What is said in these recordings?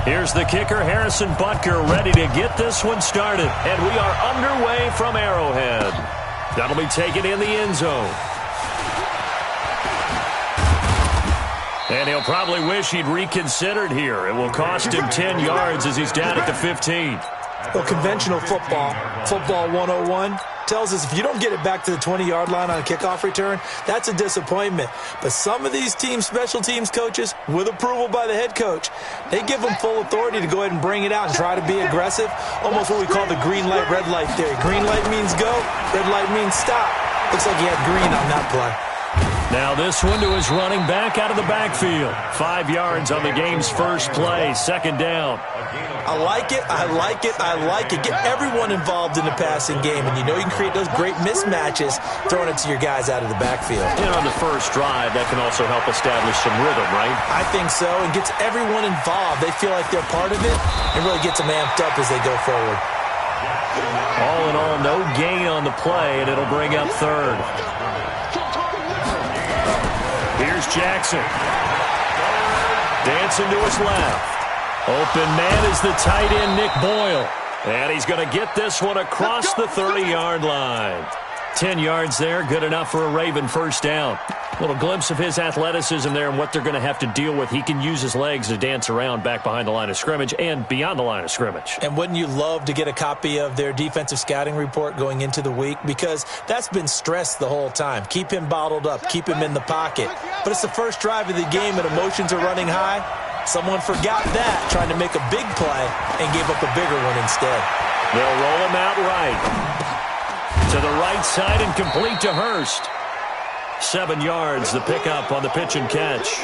Here's the kicker, Harrison Butker, ready to get this one started. And we are underway from Arrowhead. That'll be taken in the end zone. And he'll probably wish he'd reconsidered here. It will cost him 10 yards as he's down at the 15. Well, conventional football 101, tells us if you don't get it back to the 20-yard line on a kickoff return, that's a disappointment. But some of these special teams coaches, with approval by the head coach, they give them full authority to go ahead and bring it out and try to be aggressive, almost what we call the green light, red light theory. Green light means go, red light means stop. Looks like he had green on that play. Now this one to his running back out of the backfield. 5 yards on the game's first play, second down. I like it, I like it, I like it. Get everyone involved in the passing game, and you know you can create those great mismatches throwing it to your guys out of the backfield. And on the first drive, that can also help establish some rhythm, right? I think so, and gets everyone involved. They feel like they're part of it, and really gets them amped up as they go forward. All in all, no gain on the play, and it'll bring up third. Here's Jackson. Dancing to his left. Open man is the tight end, Nick Boyle. And he's going to get this one across the 30-yard line. 10 yards there, good enough for a Raven first down. A little glimpse of his athleticism there and what they're going to have to deal with. He can use his legs to dance around back behind the line of scrimmage and beyond the line of scrimmage. And wouldn't you love to get a copy of their defensive scouting report going into the week? Because that's been stressed the whole time. Keep him bottled up. Keep him in the pocket. But it's the first drive of the game and emotions are running high. Someone forgot that, trying to make a big play, and gave up a bigger one instead. They'll roll him out right. To the right side and complete to Hurst. 7 yards, the pickup on the pitch and catch.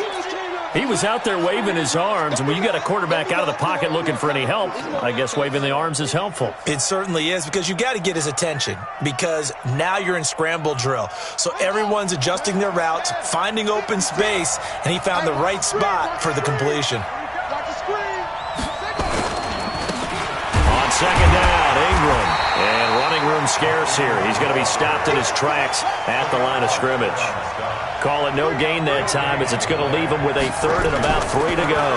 He was out there waving his arms, and when you got a quarterback out of the pocket looking for any help, I guess waving the arms is helpful. It certainly is, because you got to get his attention, because now you're in scramble drill. So everyone's adjusting their routes, finding open space, and he found the right spot for the completion. On second down, Ingram. And running room scarce here. He's going to be stopped in his tracks at the line of scrimmage. Call it no gain that time as it's going to leave him with a third and about 3 to go.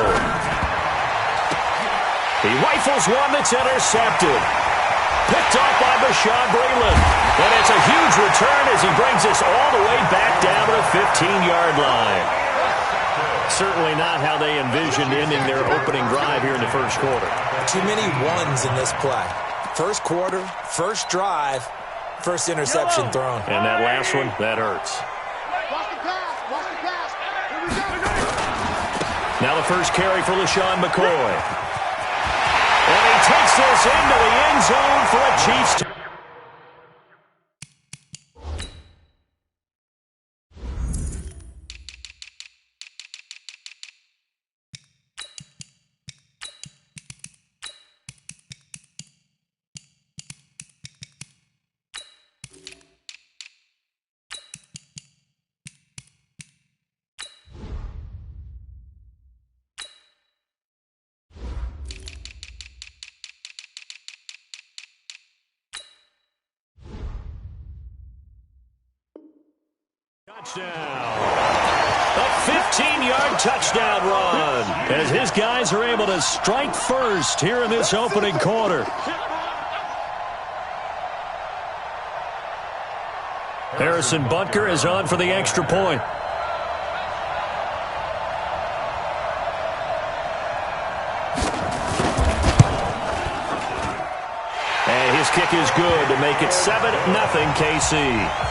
He rifles one that's intercepted. Picked off by Bashaud Breeland. And it's a huge return as he brings us all the way back down to the 15-yard line. Certainly not how they envisioned ending their opening drive here in the first quarter. Too many ones in this play. First quarter, first drive, first interception thrown. And that last one, that hurts. Now the first carry for LaShawn McCoy. And he takes this into the end zone for a Chiefs. Touchdown. A 15-yard touchdown run as his guys are able to strike first here in this opening quarter. Harrison Butker is on for the extra point. And his kick is good to make it 7-0 KC.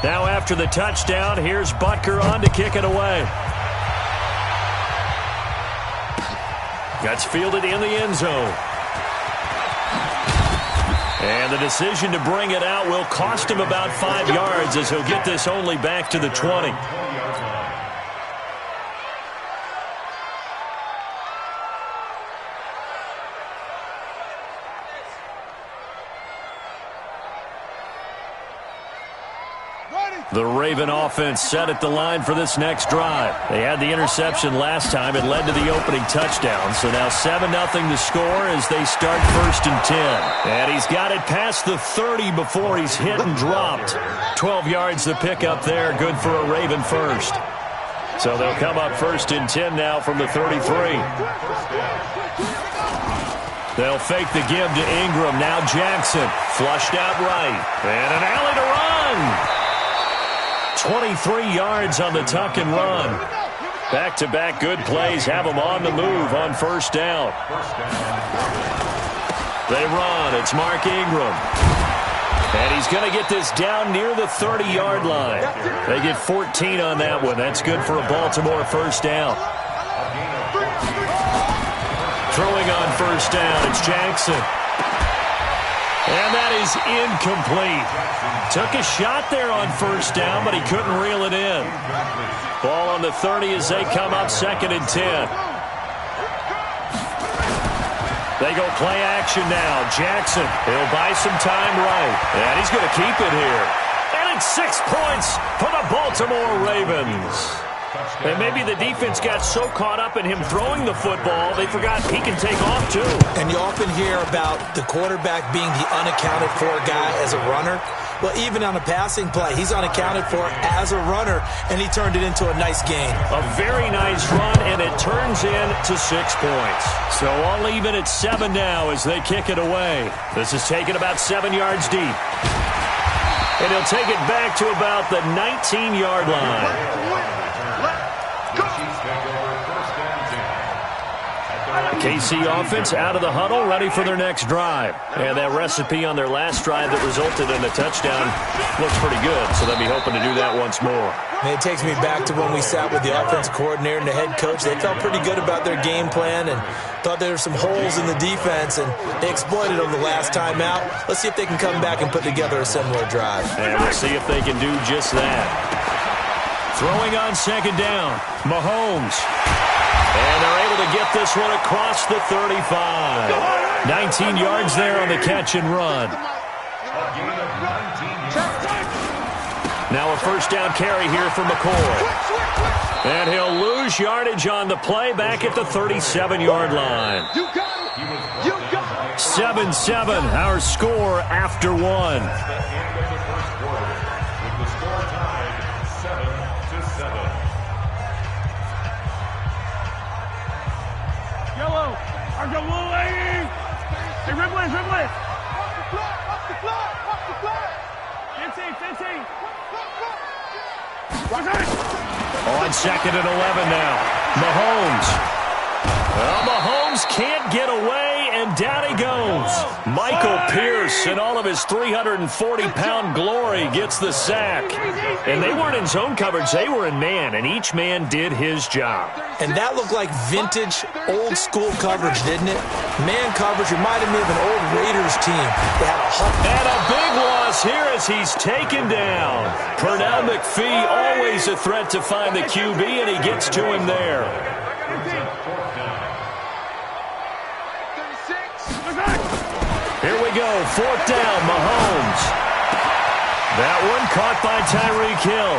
Now after the touchdown, here's Butker on to kick it away. That's fielded in the end zone. And the decision to bring it out will cost him about 5 yards as he'll get this only back to the 20. The Raven offense set at the line for this next drive. They had the interception last time. It led to the opening touchdown. So now 7-0 to score as they start 1st and 10. And he's got it past the 30 before he's hit and dropped. 12 yards to pick up there. Good for a Raven first. So they'll come up 1st and 10 now from the 33. They'll fake the give to Ingram. Now Jackson. Flushed out right. And an alley to run. 23 yards on the tuck and run. Back-to-back good plays have them on the move on 1st down. They run. It's Mark Ingram. And he's going to get this down near the 30-yard line. They get 14 on that one. That's good for a Baltimore 1st down. Throwing on 1st down, it's Jackson. And that is incomplete. Took a shot there on 1st down, but he couldn't reel it in. Ball on the 30 as they come up 2nd and 10. They go play action now. Jackson, he'll buy some time right. And he's going to keep it here. And it's 6 points for the Baltimore Ravens. And maybe the defense got so caught up in him throwing the football, they forgot he can take off too. And you often hear about the quarterback being the unaccounted for guy as a runner. Well, even on a passing play, he's unaccounted for as a runner, and he turned it into a nice gain. A very nice run, and it turns into 6 points. So all even at 7 now as they kick it away. This is taken about 7 yards deep. And he'll take it back to about the 19-yard line. KC offense out of the huddle, ready for their next drive. And that recipe on their last drive that resulted in a touchdown looks pretty good, so they'll be hoping to do that once more. And it takes me back to when we sat with the offensive coordinator and the head coach. They felt pretty good about their game plan and thought there were some holes in the defense, and they exploited them the last time out. Let's see if they can come back and put together a similar drive. And we'll see if they can do just that. Throwing on 2nd down, Mahomes. And they're able to get this one across the 35. 19 yards there on the catch and run. Now a 1st down carry here for McCoy. And he'll lose yardage on the play back at the 37-yard line. 7-7, our score after 1. Hey, Ripley! Off the clock! 15! On 2nd and 11 now. Mahomes. Well, Mahomes can't get away, and down he goes. Michael Pierce, in all of his 340-pound glory, gets the sack. And they weren't in zone coverage. They were in man, and each man did his job. And that looked like vintage, old-school coverage, didn't it? Man coverage reminded me of an old Raiders team. They had and a big loss here as he's taken down. Pernell McPhee, always a threat to find the QB, and he gets to him there. Here we go, 4th down, Mahomes. That one caught by Tyreek Hill.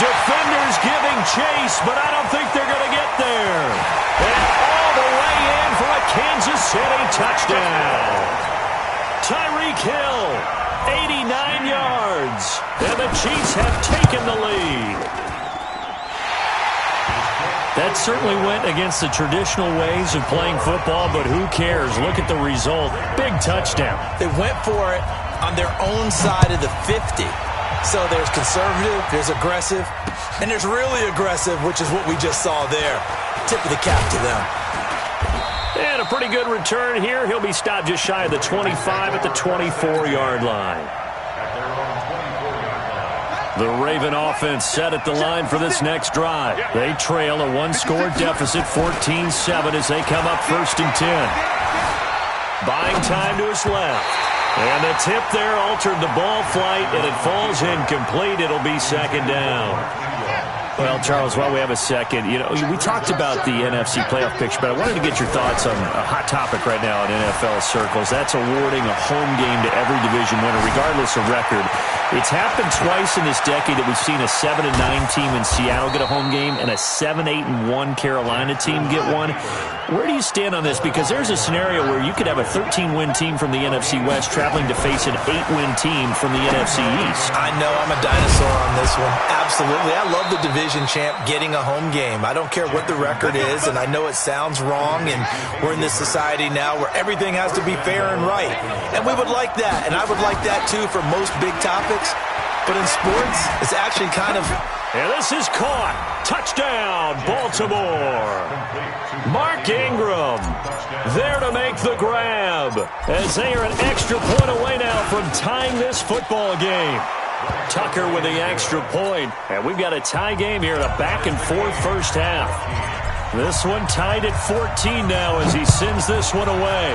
Defenders giving chase, but I don't think they're going to get there. And all the way in for a Kansas City touchdown. Tyreek Hill, 89 yards. And the Chiefs have taken the lead. That certainly went against the traditional ways of playing football, but who cares? Look at the result. Big touchdown. They went for it on their own side of the 50. So there's conservative, there's aggressive, and there's really aggressive, which is what we just saw there. Tip of the cap to them. And a pretty good return here. He'll be stopped just shy of the 25 at the 24-yard line. The Raven offense set at the line for this next drive. They trail a one-score deficit, 14-7, as they come up 1st and 10. Buying time to his left. And the tip there altered the ball flight, and it falls incomplete. It'll be 2nd down. Well, Charles, while we have a second, we talked about the NFC playoff picture, but I wanted to get your thoughts on a hot topic right now in NFL circles. That's awarding a home game to every division winner, regardless of record. It's happened twice in this decade that we've seen a 7-9 team in Seattle get a home game and a 7-8-1 Carolina team get one. Where do you stand on this? Because there's a scenario where you could have a 13-win team from the NFC West traveling to face an 8-win team from the NFC East. I know I'm a dinosaur on this one. Absolutely. I love the division champ getting a home game. I don't care what the record is, and I know it sounds wrong, and we're in this society now where everything has to be fair and right. And we would like that, and I would like that too for most big topics. But in sports, it's actually kind of... And this is caught. Touchdown, Baltimore. Mark Ingram there to make the grab as they are an extra point away now from tying this football game. Tucker with the extra point, and we've got a tie game here in a back-and-forth first half. This one tied at 14 now as he sends this one away.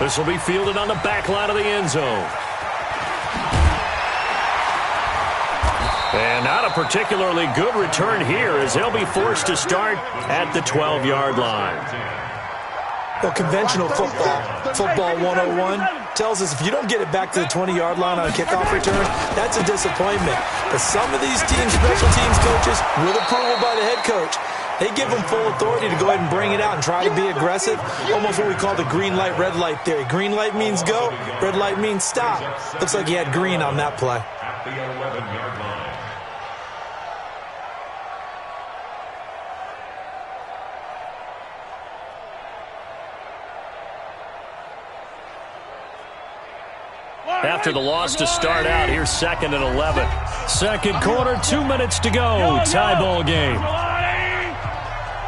This will be fielded on the back line of the end zone. And not a particularly good return here as they'll be forced to start at the 12-yard line. Well, conventional football 101, tells us if you don't get it back to the 20-yard line on a kickoff return, that's a disappointment. But some of these teams, special teams coaches, with approval by the head coach, they give them full authority to go ahead and bring it out and try to be aggressive, almost what we call the green light, red light theory. Green light means go, red light means stop. Looks like he had green on that play. After the loss to start out, here's 2nd and 11. Second quarter, 2 minutes to go. Tie ball game.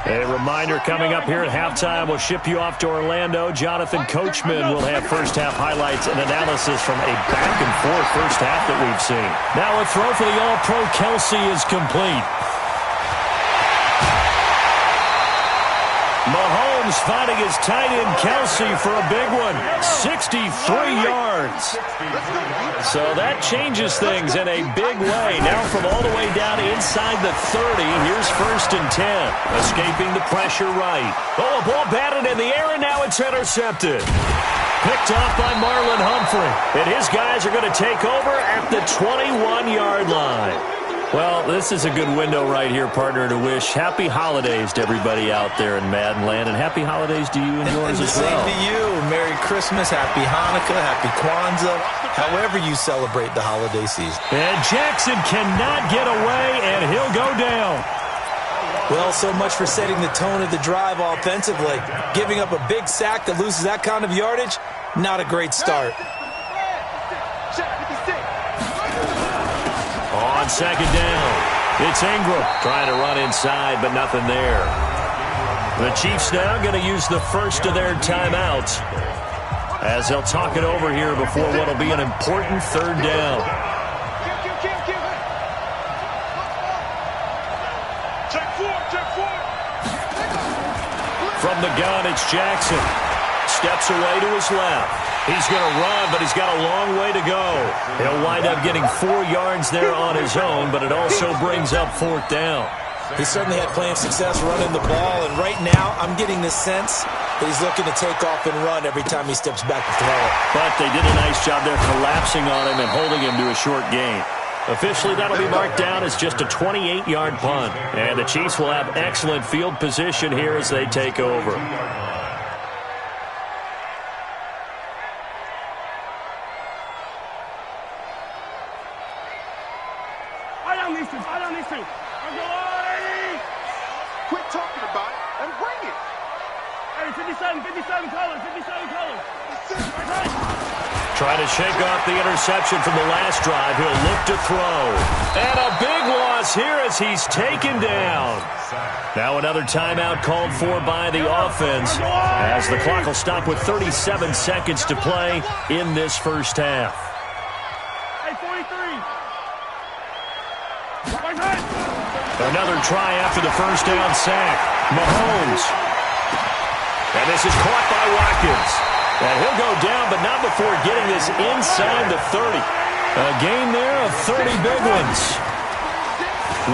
A reminder coming up here at halftime. We'll ship you off to Orlando. Jonathan Coachman will have first half highlights and analysis from a back-and-forth first half that we've seen. Now a throw for the All-Pro Kelsey is complete. Mahomes finding his tight end Kelsey for a big one. 63 yards. So that changes things in a big way. Now from all the way down inside the 30, here's 1st and 10. Escaping the pressure right. Oh, a ball batted in the air, and now it's intercepted. Picked off by Marlon Humphrey. And his guys are going to take over at the 21-yard line. Well, this is a good window right here, partner, to wish happy holidays to everybody out there in Madden land, and happy holidays to you and yours as well. Same to you. Merry Christmas, Happy Hanukkah, Happy Kwanzaa, however you celebrate the holiday season. And Jackson cannot get away, and he'll go down. Well, so much for setting the tone of the drive offensively. Giving up a big sack that loses that kind of yardage, not a great start. On 2nd down, it's Ingram trying to run inside, but nothing there. The Chiefs now going to use the first of their timeouts as they'll talk it over here before what will be an important 3rd down. From the gun, it's Jackson. Steps away to his left. He's going to run, but he's got a long way to go. He'll wind up getting 4 yards there on his own, but it also brings up 4th down. He certainly had plenty of success running the ball, and right now I'm getting the sense that he's looking to take off and run every time he steps back to throw it. But they did a nice job there collapsing on him and holding him to a short gain. Officially, that'll be marked down as just a 28-yard punt. And the Chiefs will have excellent field position here as they take over. Quit talking about it and bring it. Hey, 57 colors. Trying to shake off the interception from the last drive. He'll look to throw. And a big loss here as he's taken down. Now another timeout called for by the offense as the clock will stop with 37 seconds to play in this first half. Hey, 43. Another try after the first down sack. Mahomes. And this is caught by Watkins. And he'll go down, but not before getting this inside the 30. A gain there of 30 big ones.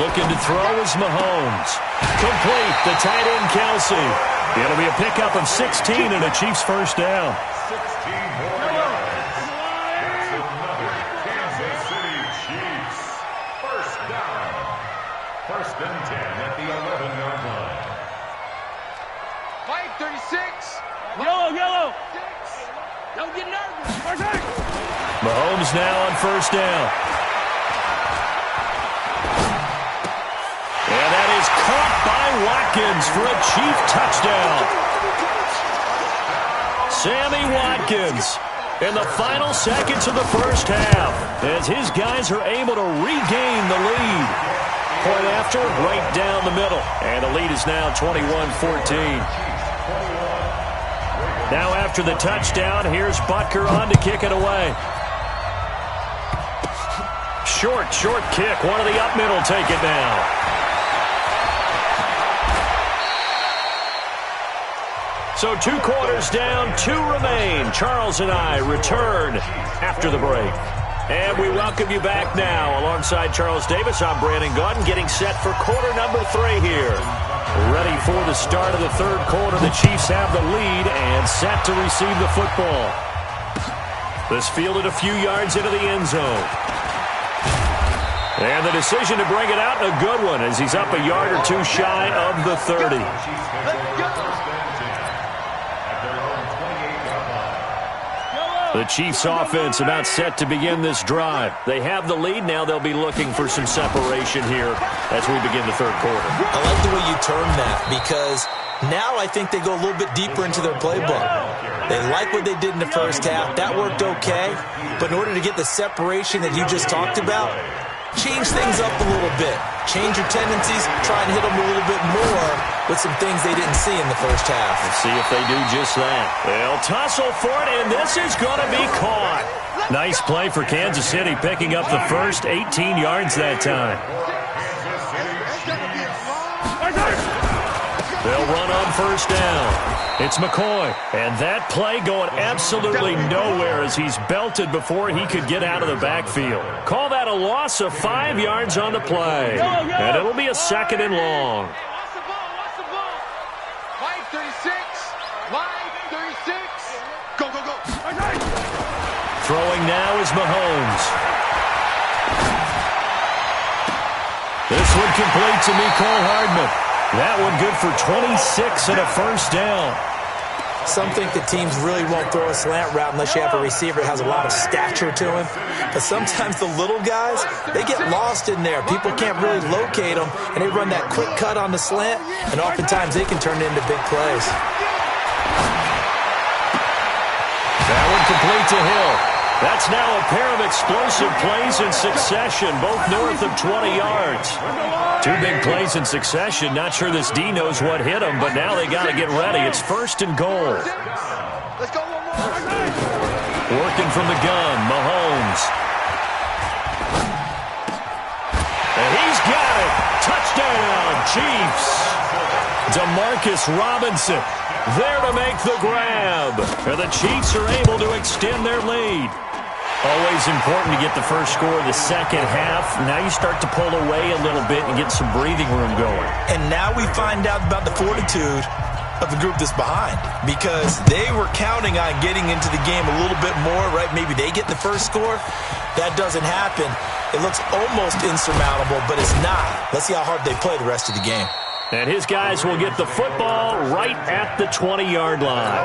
Looking to throw is Mahomes. Complete, the tight end Kelsey. It'll be a pickup of 16 and a Chiefs first down. 16 more yards. That's another Kansas City Chiefs first down. First and 10 at the 11-yard line. 536. Yellow. Don't get nervous. Mahomes now on first down. And that is caught by Watkins for a Chief touchdown. Sammy Watkins in the final seconds of the first half as his guys are able to regain the lead. Point after, right down the middle. And the lead is now 21-14. Now after the touchdown, here's Butker on to kick it away. Short kick. One of the up middle take it now. So 2 quarters down, 2 remain. Charles and I return after the break. And we welcome you back now. Alongside Charles Davis, I'm Brandon Gaudin, getting set for quarter number 3 here. Ready for the start of the third quarter. The Chiefs have the lead and set to receive the football. This fielded a few yards into the end zone. And the decision to bring it out, a good one, as he's up a yard or 2 shy of the 30. The Chiefs offense about set to begin this drive. They have the lead. Now they'll be looking for some separation here as we begin the third quarter. I like the way you term that because now I think they go a little bit deeper into their playbook. They like what they did in the first half. That worked okay. But in order to get the separation that you just talked about, change things up a little bit. Change your tendencies. Try and hit them a little bit more with some things they didn't see in the first half. Let's see if they do just that. They'll tussle for it, and this is going to be caught. Nice play for Kansas City, picking up the first 18 yards that time. They'll run on first down. It's McCoy, and that play going absolutely nowhere as he's belted before he could get out of the backfield. Call that a loss of 5 yards on the play, and it'll be a second and long. 536. Go. Throwing now is Mahomes. This one complete to Mecole Hardman. That one good for 26 and a first down. Some think the teams really won't throw a slant route unless you have a receiver that has a lot of stature to him. But sometimes the little guys, they get lost in there. People can't really locate them, and they run that quick cut on the slant, and oftentimes they can turn it into big plays. That one complete to Hill. That's now a pair of explosive plays in succession, both north of 20 yards. 2 big plays in succession. Not sure this D knows what hit him, but now they got to get ready. It's first and goal. Let's go one more. Working from the gun, Mahomes. And he's got it. Touchdown, Chiefs. Demarcus Robinson there to make the grab. And the Chiefs are able to extend their lead. Always important to get the first score of the second half. Now you start to pull away a little bit and get some breathing room going. And now we find out about the fortitude of the group that's behind, because they were counting on getting into the game a little bit more, right? Maybe they get the first score. That doesn't happen. It looks almost insurmountable, but it's not. Let's see how hard they play the rest of the game. And his guys will get the football right at the 20-yard line.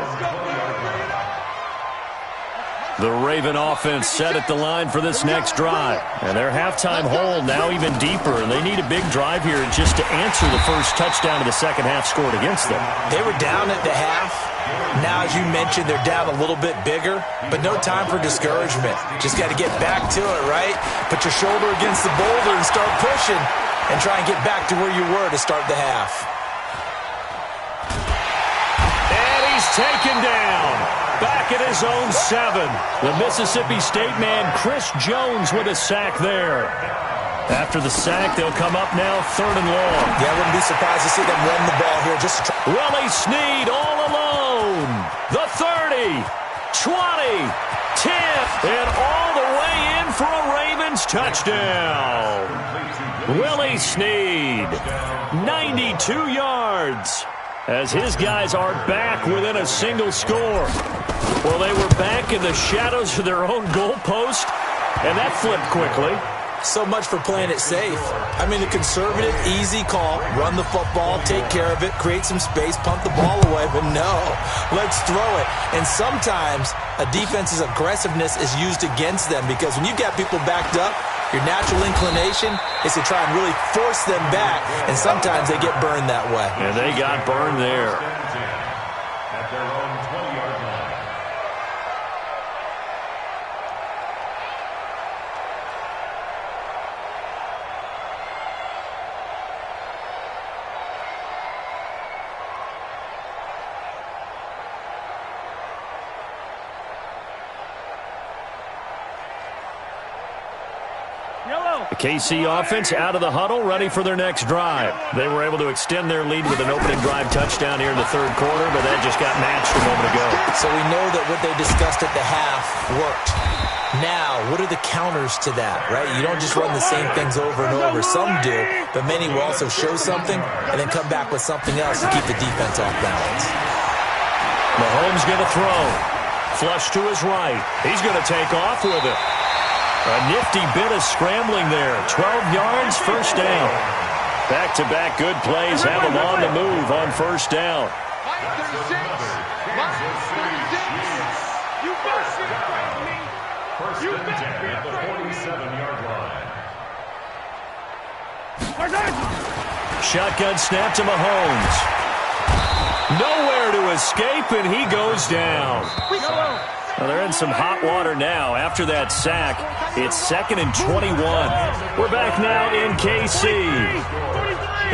The Raven offense set at the line for this next drive. And their halftime hole now even deeper. And they need a big drive here just to answer the first touchdown of the second half scored against them. They were down at the half. Now, as you mentioned, they're down a little bit bigger. But no time for discouragement. Just got to get back to it, right? Put your shoulder against the boulder and start pushing. And try and get back to where you were to start the half. And he's taken down. Back at his own 7. The Mississippi State man, Chris Jones, with a sack there. After the sack, they'll come up now 3rd and long. Yeah, I wouldn't be surprised to see them run the ball here. Willie Snead all alone. The 30, 20, 10, and all the way in for a Ravens touchdown. Willie Snead, 92 yards, as his guys are back within a single score. Well, they were back in the shadows of their own goalpost, and that flipped quickly. So much for playing it safe. I mean, the conservative, easy call, run the football, take care of it, create some space, punt the ball away. But no, let's throw it. And sometimes a defense's aggressiveness is used against them, because when you've got people backed up, your natural inclination is to try and really force them back, and sometimes they get burned that way. And they got burned there. At their own 20-yard line. The KC offense out of the huddle, ready for their next drive. They were able to extend their lead with an opening drive touchdown here in the third quarter, but that just got matched a moment ago. So we know that what they discussed at the half worked. Now, what are the counters to that, right? You don't just run the same things over and over. Some do, but many will also show something and then come back with something else to keep the defense off balance. Mahomes going to throw. Flush to his right. He's going to take off with it. A nifty bit of scrambling there. 12 yards, first down. Back-to-back good plays have him on the move on first down. First and 10 at the 47-yard line. Shotgun snap to Mahomes. Nowhere to escape, and he goes down. Well, they're in some hot water now after that sack. It's 2nd and 21. We're back now in KC.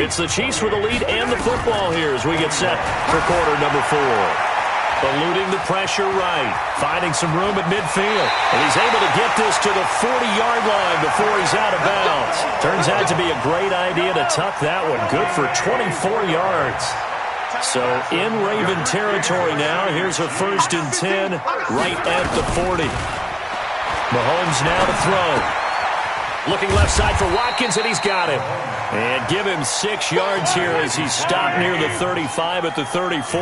It's the Chiefs with the lead and the football here as we get set for quarter number 4. Eluding the pressure right. Finding some room at midfield. And he's able to get this to the 40-yard line before he's out of bounds. Turns out to be a great idea to tuck that one. Good for 24 yards. So in Raven territory now. Here's a 1st and 10 right at the 40. Mahomes now to throw. Looking left side for Watkins, and he's got him. And give him 6 yards here as he's stopped near the 35 at the 34.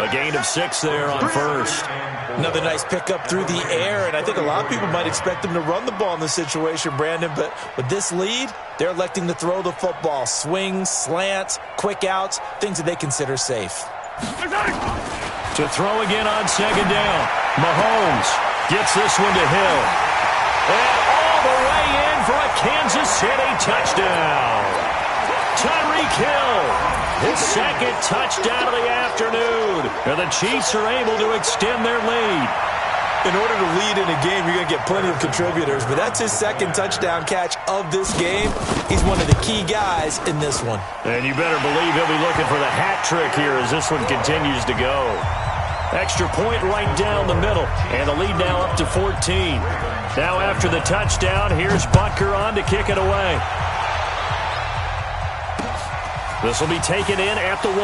A gain of 6 there on first. Another nice pickup through the air, and I think a lot of people might expect him to run the ball in this situation, Brandon, but with this lead, they're electing to throw the football. Swings, slants, quick outs, things that they consider safe. To throw again on 2nd down. Mahomes gets this one to Hill. And all the way in for a Kansas City touchdown. Tyreek Hill. His 2nd touchdown of the afternoon. And the Chiefs are able to extend their lead. In order to lead in a game, you're going to get plenty of contributors, but that's his 2nd touchdown catch of this game. He's one of the key guys in this one. And you better believe he'll be looking for the hat trick here as this one continues to go. Extra point right down the middle, and the lead now up to 14. Now after the touchdown, here's Butker on to kick it away. This will be taken in at the 1.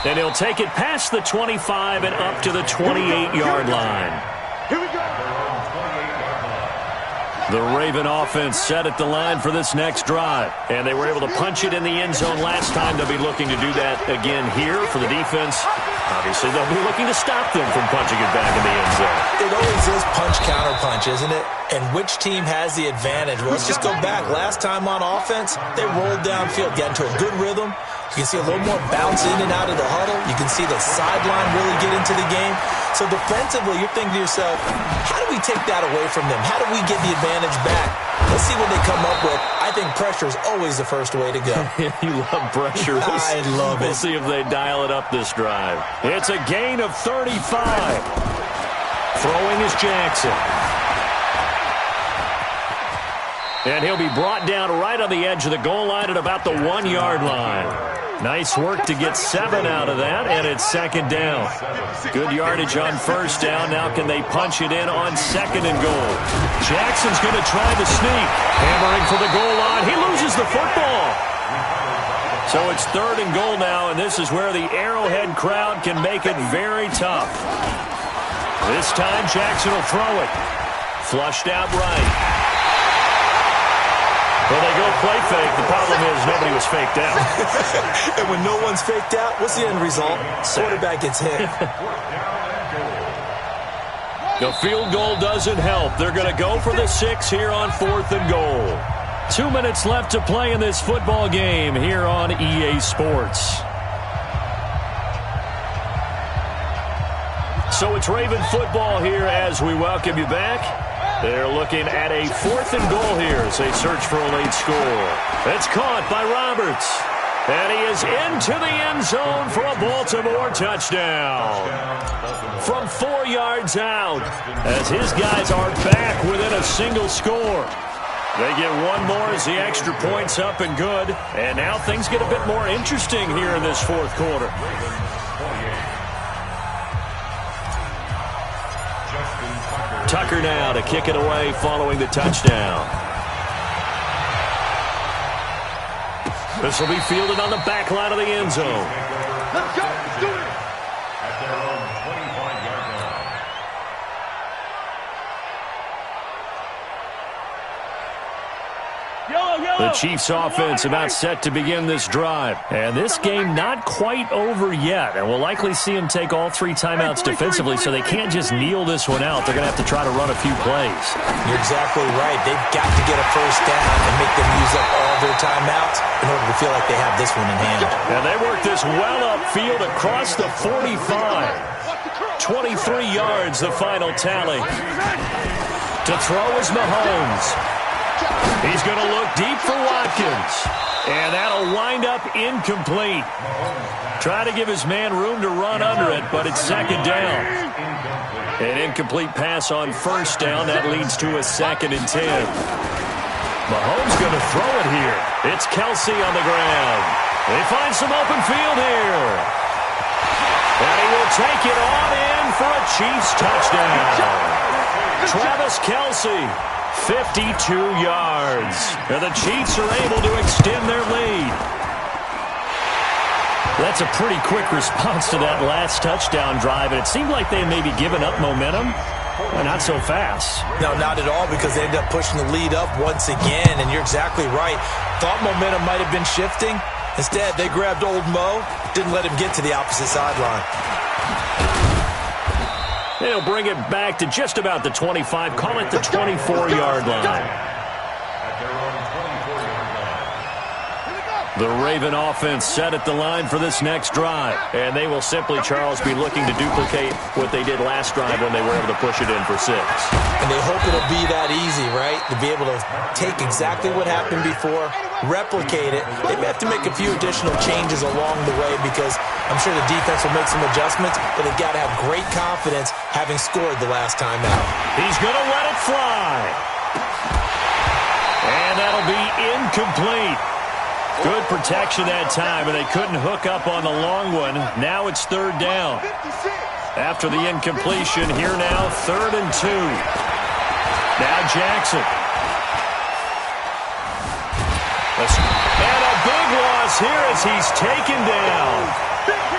And he'll take it past the 25 and up to the 28-yard line. Here we go. The Raven offense set at the line for this next drive. And they were able to punch it in the end zone last time. They'll be looking to do that again here for the defense. Obviously, they'll be looking to stop them from punching it back in the end zone. It always is punch-counter-punch, isn't it? And which team has the advantage? Well, let's just go back. Last time on offense, they rolled downfield, got into a good rhythm. You can see a little more bounce in and out of the huddle. You can see the sideline really get into the game. So defensively, you're thinking to yourself, how do we take that away from them? How do we get the advantage back? Let's see what they come up with. I think pressure is always the first way to go. You love pressure. I love it. We'll see if they dial it up this drive. It's a gain of 35. Throwing is Jackson. And he'll be brought down right on the edge of the goal line at about the 1-yard line. Nice work to get 7 out of that, and it's 2nd down. Good yardage on first down. Now can they punch it in on 2nd and goal? Jackson's going to try to sneak. Hammering for the goal line. He loses the football. So it's 3rd and goal now, and this is where the Arrowhead crowd can make it very tough. This time, Jackson will throw it. Flushed out right. Well, they go play fake. The problem is nobody was faked out. And when no one's faked out, what's the end result? Quarterback gets hit. The field goal doesn't help. They're going to go for the 6 here on 4th and goal. 2 minutes left to play in this football game here on EA Sports. So it's Raven football here as we welcome you back. They're looking at a 4th and goal here as they search for a late score. It's caught by Roberts. And he is into the end zone for a Baltimore touchdown. From 4 yards out as his guys are back within a single score. They get one more as the extra point's up and good. And now things get a bit more interesting here in this 4th quarter. Tucker now to kick it away following the touchdown. This will be fielded on the back line of the end zone. Let's go. Let's do it. At their own 25-yard line. The Chiefs offense about set to begin this drive. And this game not quite over yet. And we'll likely see them take all 3 timeouts defensively, so they can't just kneel this one out. They're going to have to try to run a few plays. You're exactly right. They've got to get a first down and make them use up all their timeouts in order to feel like they have this one in hand. And they work this well upfield across the 45. 23 yards, the final tally. To throw is Mahomes. He's going to look deep for Watkins. And that'll wind up incomplete. Try to give his man room to run under it, but it's 2nd down. An incomplete pass on 1st down. That leads to a 2nd and 10. Mahomes going to throw it here. It's Kelsey on the ground. They find some open field here. And he will take it on in for a Chiefs touchdown. Travis Kelsey. 52 yards. And the Chiefs are able to extend their lead. That's a pretty quick response to that last touchdown drive, and it seemed like they may be giving up momentum. Well, not so fast. No, not at all, because they ended up pushing the lead up once again, and you're exactly right. Thought momentum might have been shifting. Instead, they grabbed old Mo, didn't let him get to the opposite sideline. They'll bring it back to just about the 25. Call it the 24-yard line. The Raven offense set at the line for this next drive. And they will simply, Charles, be looking to duplicate what they did last drive when they were able to push it in for 6. And they hope it'll be that easy, right? To be able to take exactly what happened before, replicate it. They may have to make a few additional changes along the way because I'm sure the defense will make some adjustments, but they've got to have great confidence having scored the last time out. He's going to let it fly. And that'll be incomplete. Good protection that time, and they couldn't hook up on the long one. Now it's 3rd down. After the incompletion, here now, 3rd and 2. Now Jackson. And a big loss here as he's taken down.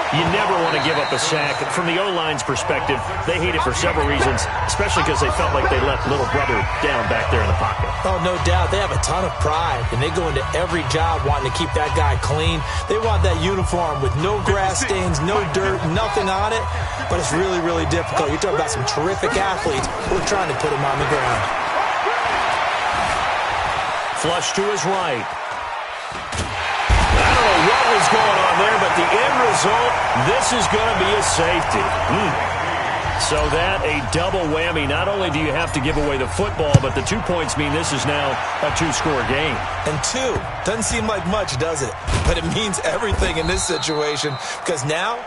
You never want to give up a sack. From the O-line's perspective, they hate it for several reasons, especially because they felt like they left little brother down back there in the pocket. Oh, no doubt. They have a ton of pride, and they go into every job wanting to keep that guy clean. They want that uniform with no grass stains, no dirt, nothing on it, but it's really, really difficult. You're talking about some terrific athletes who are trying to put him on the ground. Flush to his right. What was going on there, but the end result, this is going to be a safety. So that, a double whammy. Not only do you have to give away the football, but the 2 points mean this is now a 2-score game. And 2 doesn't seem like much, does it? But it means everything in this situation because now